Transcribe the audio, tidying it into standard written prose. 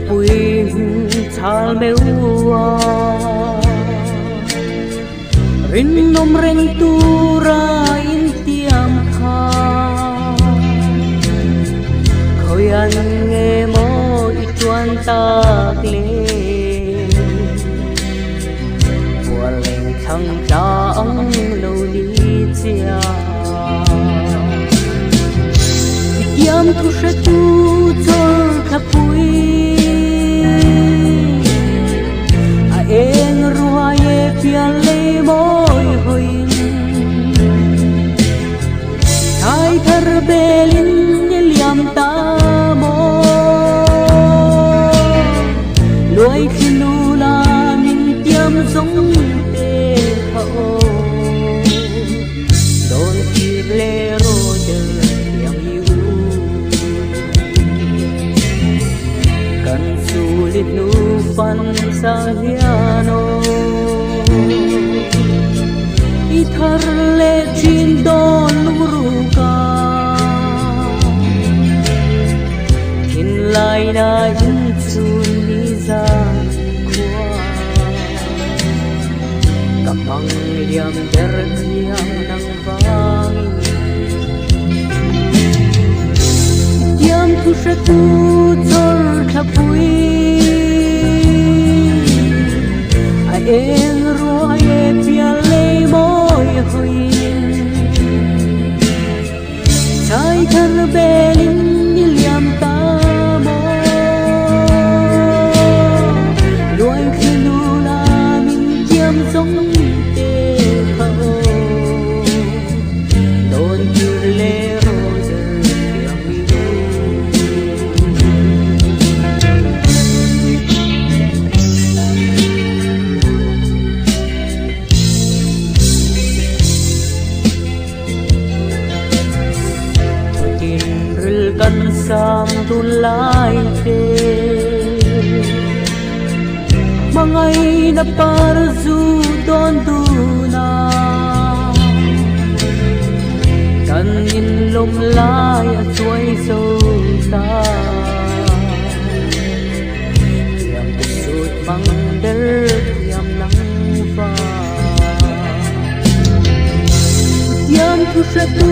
bùi chal meu rin nom reng tu ra in tiam kha khoi an nghe mo i chuan tak le bua leng thang ta ang lo ni chia tiam thu se tu chol kha pui a eng rua ye pia le moi hoin thai thar belin liam ta mo loi khinu la min tiam giống te khao don ki le ro de tiam yu kan su lit nu fan sa hiano i thar le chin don ru ka in lai na in chun ni za kwa kapang liam der liam nang vang yam thu se tu chol thapui a eng ro ye pia le moi hui chai thar belin ni liam ta mo loi khinu la min tiam giống te khao don tu le ro de tiam yu kan sam tu lai te mangai na par zu don tu na kan in lom lai a chuai so ta yam tu sut mang der yam nang fa yam tu sa tu